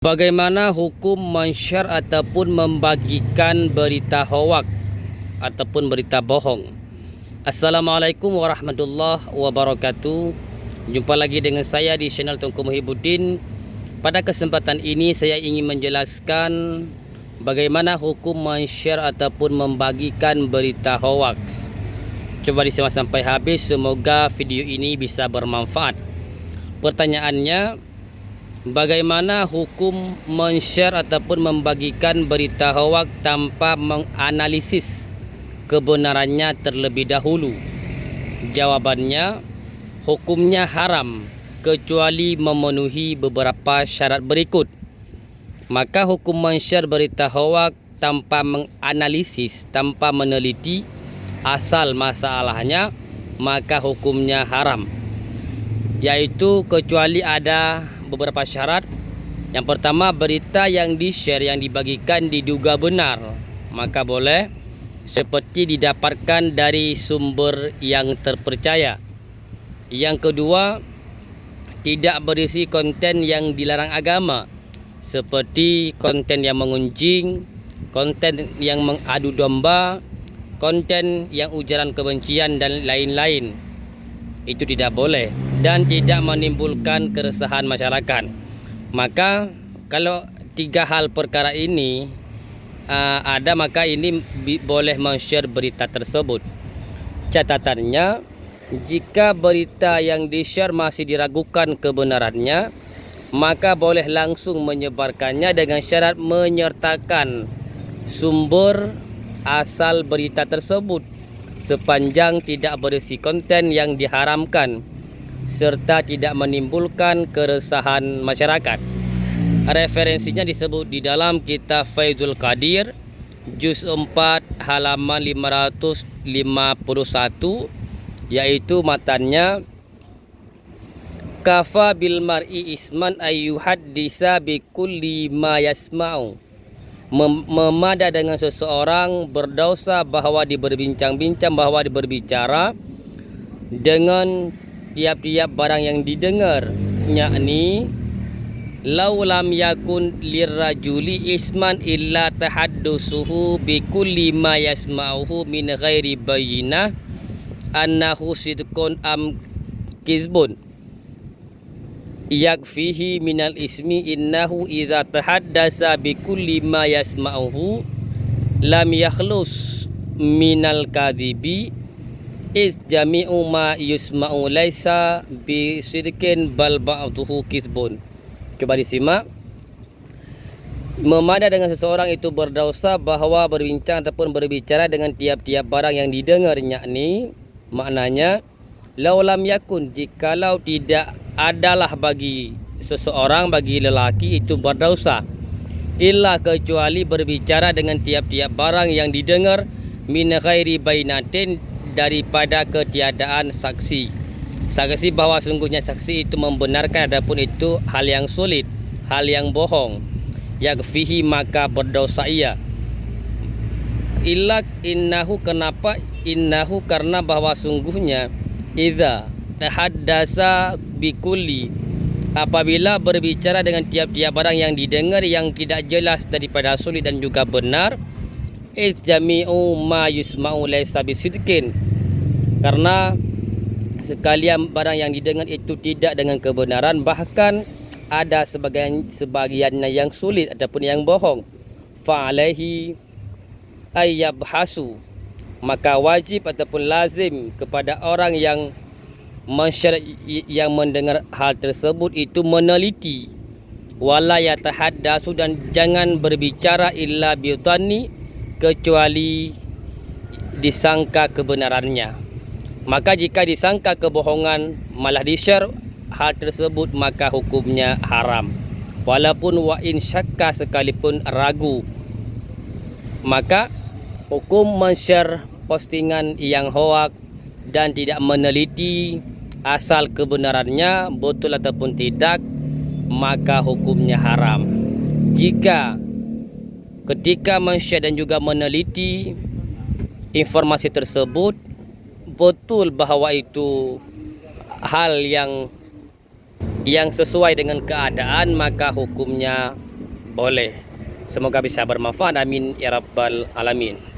Bagaimana hukum men-share ataupun membagikan berita hoak ataupun berita bohong? Assalamualaikum warahmatullahi wabarakatuh. Jumpa lagi dengan saya di channel Tunku Muhibbuddin. Pada kesempatan ini saya ingin menjelaskan bagaimana hukum men-share ataupun membagikan berita hoax. Coba disimak sampai habis, semoga video ini bisa bermanfaat. Pertanyaannya, bagaimana hukum men-share ataupun membagikan berita hoax tanpa menganalisis kebenarannya terlebih dahulu? Jawabannya, hukumnya haram kecuali memenuhi beberapa syarat berikut. Maka hukum men-share berita hoax tanpa menganalisis, tanpa meneliti asal masalahnya, maka hukumnya haram, yaitu kecuali ada beberapa syarat. Yang pertama, berita yang di-share, yang dibagikan diduga benar, maka boleh, seperti didapatkan dari sumber yang terpercaya. Yang kedua, tidak berisi konten yang dilarang agama, seperti konten yang mengunjing, konten yang mengadu domba, konten yang ujaran kebencian dan lain-lain. Itu tidak boleh dan tidak menimbulkan keresahan masyarakat. Maka kalau tiga hal perkara ini ada, maka ini boleh men-share berita tersebut. Catatannya, jika berita yang di-share masih diragukan kebenarannya, maka boleh langsung menyebarkannya dengan syarat menyertakan sumber asal berita tersebut sepanjang tidak berisi konten yang diharamkan serta tidak menimbulkan keresahan masyarakat. Referensinya disebut di dalam kitab Faidul Qadir juz 4 halaman 551, yaitu matanya, kafa bil mar'i isman ayyuhaddisa bi kulli ma yasma'u. Memada dengan seseorang berdosa bahwa diberbincang-bincang, bahwa berbicara dengan tiap-tiap barang yang didengar, yakni lau lam yakun lirrajuli isman illa tahaddusuhu bi kulli ma yasma'uhu min ghairi bayyinah annahu sidqun am kizbun yakfihi minal ismi innahu idza tahaddasa bi kulli ma yasma'uhu lam yakhlus minal kadhibi is jami'u ma yusma'u laisa bi sidqin bal ba'duhu kizbun. Coba disimak. Memada dengan seseorang itu berdosa bahwa berbincang ataupun berbicara dengan tiap-tiap barang yang didengarnya, yakni maknanya lau lam yakun, jikalau tidak adalah bagi seseorang, bagi lelaki itu berdosa, illa kecuali berbicara dengan tiap-tiap barang yang didengar, min ghairi bainatin, daripada ketiadaan saksi. Saksi bahwa sungguhnya saksi itu membenarkan, adapun itu hal yang sulit, hal yang bohong, yakfihi, maka berdosa ia. Illa innahu, kenapa innahu, karena bahwa sungguhnya idza tahaddasa bikulli, apabila berbicara dengan tiap-tiap barang yang didengar yang tidak jelas daripada sulit dan juga benar, jami'u ma yusma'u laisa bisidqin, karena sekalian barang yang didengar itu tidak dengan kebenaran, bahkan ada sebagiannya yang sulit ataupun yang bohong. Fa'alaihi ayyabhasu, maka wajib ataupun lazim kepada orang yang yang mendengar hal tersebut itu meneliti, wala yatahaddasu, dan jangan berbicara illa biutani, kecuali disangka kebenarannya. Maka jika disangka kebohongan malah di-share hal tersebut, maka hukumnya haram, walaupun wa in syakka, sekalipun ragu. Maka hukum men-share postingan yang hoak dan tidak meneliti asal kebenarannya betul ataupun tidak, maka hukumnya haram. Jika ketika men-share dan juga meneliti informasi tersebut betul bahwa itu hal yang sesuai dengan keadaan, maka hukumnya boleh. Semoga bisa bermanfaat, amin ya rabbal alamin.